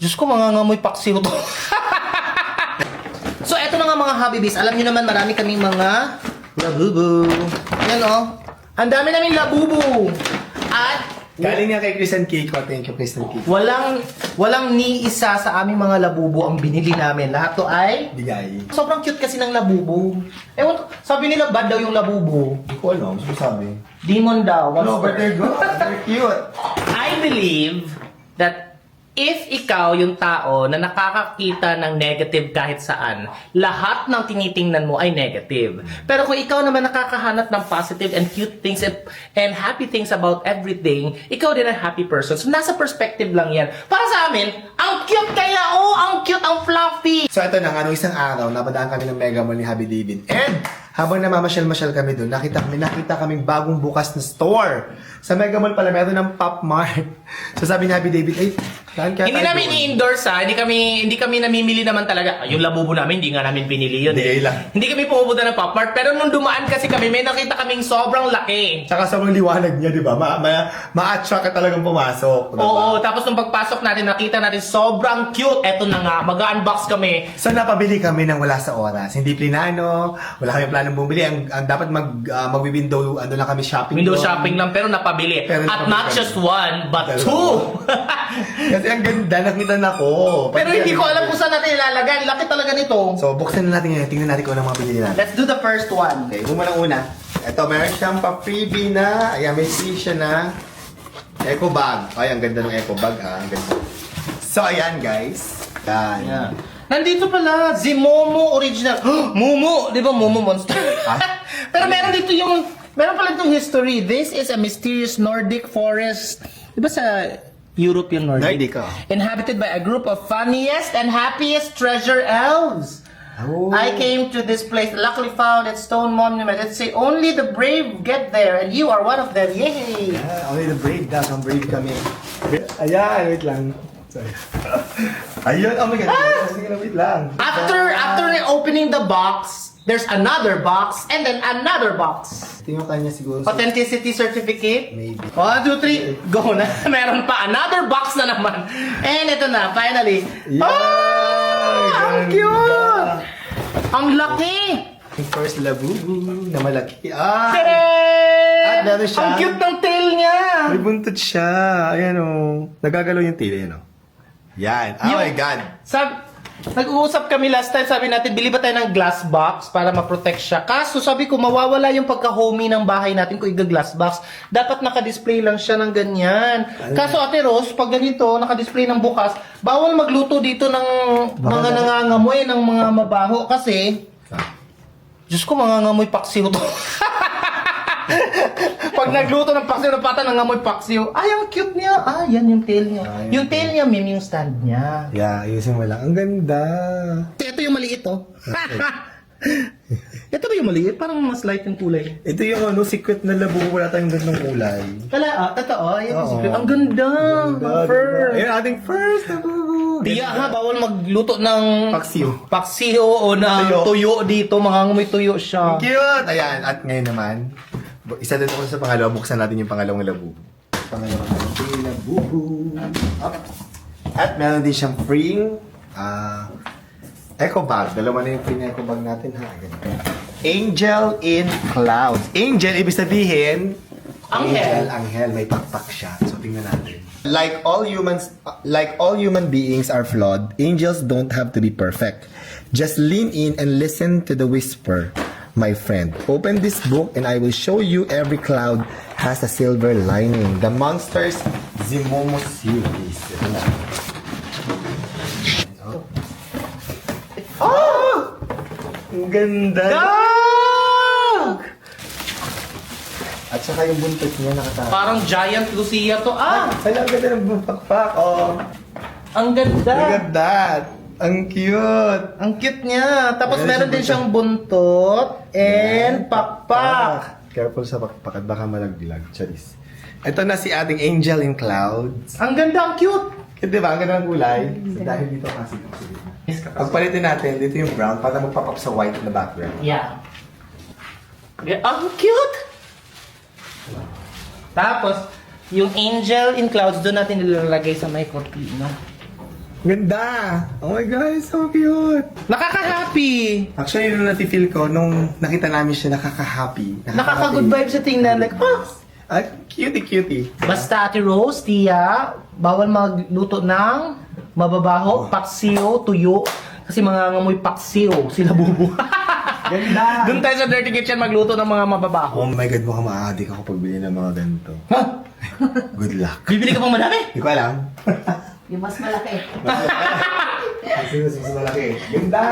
Diyos ko, mangangamoy paksiw to. So, eto na nga mga Habibis. Alam niyo naman, marami kaming mga labubu. Yan o. Ang dami naming labubu. At Galing nga kay Chris and Kiko. Thank you, Chris and Kiko. walang ni isa sa aming mga labubu ang binili namin. Lahat to ay Bigay. sobrang cute kasi ng labubu. Ewan ko, sabi nila bad daw yung labubu. Hindi ko alam. Ano sabi? Demon daw. No, but they're good. They're cute. I believe that if ikaw yung tao na nakakakita ng negative kahit saan, lahat ng tinitingnan mo ay negative. Pero kung ikaw naman nakakahanap ng positive and cute things and happy things about everything, ikaw din ang happy person. So nasa perspective lang yan. Para sa amin, ang cute kaya, ang cute, ang fluffy. So ito na nga, nung isang araw, napadaan kami ng Mega Mall ni Happy David. And habang namamasyal-masyal kami doon, nakita kaming bagong bukas na store. Sa Mega Mall pala, meron ng Pop Mart. So sabi ni Happy David, ay, saan kaya Hindi tayo namin doon? i-endorse ha. Hindi kami namimili naman talaga. Yung labubo namin, hindi nga namin pinili yun. Hindi lang. Hindi kami pumupunta ng Pop Mart. Pero nung dumaan kasi kami, may nakita kaming sobrang laki. Tsaka sobrang liwanag niya, di ba? Ma-attract ka talagang pumasok. Diba? Oo, tapos nung pagpasok natin, nakita natin sobrang cute. Eto na nga, mag-unbox kami. So napabili kami ng wala sa oras. Hindi plinano, wala kami planong bumili. Ang dapat mag-window, ano lang kami shopping. Window doon. shopping lang, pero napabili. Pero At napabili not kami. just one, but Dalawa. two. Kasi ang ganda, nakita na ko. Pero hindi ko alam kung saan natin ilalagay. Laki talaga nito. So buksan na natin ngayon. Tingnan natin kung ano mga binili natin. Let's do the first one. Okay, muna una. Ito, meron siyang pa-freebie na. Ayan, may free siya na eco bag. Ay, ang ganda ng eco bag ha. Ang ganda. So, ayan guys. Yan. Yeah. Nandito pala, Zimomo original. Momo! Di ba Momo Monster? Pero meron dito meron pala itong history. This is a mysterious Nordic forest. Di ba sa Europe yung Nordic? Nordic, oh. Inhabited by a group of funniest and happiest treasure elves. Oh. I came to this place, luckily found its stone monument. It say only the brave get there, and you are one of them. Yay! Yeah, only the brave daw. Ang brave kami. Ayan, wait lang. Sorry. Ayun, oh my God. Sige na, wait lang. After opening the box, there's another box, and then another box. Tingnan kanya siguro. Authenticity certificate. Maybe. 1, 2, 3, go na. Meron pa, another box na naman. And ito na, finally. Yeah! Ang Ganda. cute! Ang laki! Yung first labubu na malaki. Ah! Tadaan! At meron siya. Ang cute ng tail niya! May buntot siya. Ayan o. Nagagalaw yung tila yan o. Yan. Oh my God. Nag-uusap kami last time, sabi natin, bili ba tayo ng glass box para ma-protect siya? Kaso sabi ko, mawawala yung pagka-homey ng bahay natin kung iga-glass box. Dapat naka-display lang siya ng ganyan. Kaso Ate Rose, pag ganito, naka-display ng bukas, bawal magluto dito ng mga nangangamoy, ng mga mabaho. Kasi, Diyos ko, mangangamoy paksiw to. Pag nagluto ng paksiw ng pata, nangamoy paksiw. Ay, ang cute niya. Ah, yan yung tail niya. Yung tail niya, meme yung stand niya. Yeah, ayusin mo lang. Ang ganda. Ito yung maliit, oh. Ito ba yung maliit? Parang mas light yung kulay. Ito yung ano, secret na labubu. Wala tayong gandang kulay. Totoo. Yan yung Oo. secret. Ang ganda. Ang first. Ayan, ating first labubu. Tiya ha, bawal magluto ng Paksiw. paksiw o ng tuyo dito. Mangangamoy tuyo siya. Cute! Ayan, at ngayon naman, isa din ako sa pangalawa. Buksan natin yung pangalawang labubu. Pangalawang labubu. Up. At meron din siyang free eco bag. Dalawa na yung free na eco bag natin ha. Ganito. Angel in Clouds. Angel, ibig sabihin, Anghel. Anghel, may pakpak siya. So tingnan natin. Like all human beings are flawed, angels don't have to be perfect. Just lean in and listen to the whisper, my friend. Open this book and I will show you every cloud has a silver lining. The Monsters Zimomo series. Ito na. Oh! Ang ganda! At saka yung buntot niya nakatawa. Parang giant Lucia to. Ah! Ay, ang ganda ng pakpak. Oh. Ang ganda. Look at that. Ang cute. Ang cute niya. Tapos Meron meron din siyang siyang buntot and pakpak. Careful sa pakpak at baka malaglag. Charis. Ito na si ating Angel in Clouds. Ang ganda, ang cute. Di ba? Ang ganda ng kulay. Dahil dito kasi. Pagpalitin natin, dito yung brown para magpapap sa white na background. Yeah. Ang cute. Tapos, yung angel in clouds, doon natin nilalagay sa may cortina. Ganda! Oh my God, so cute! Nakaka-happy. Actually, nung nafe-feel ko, nung nakita namin siya, nakaka-happy. Nakaka-good vibes sa tingnan. Like, Ay, cutie-cutie. Basta Ate Rose, Tia, bawal magluto ng mababaho, paksiw, tuyo. Kasi mga ngamoy paksiw, sila bubu. Ganda! Doon tayo sa Dirty Kitchen magluto ng mga mababaho. Oh my God, baka ma-addict ako pagbili ng mga ganito. Ha? Good luck. Bibili ka pang madami? Hindi ko alam. Yung mas malaki. Mas malaki. Ganda!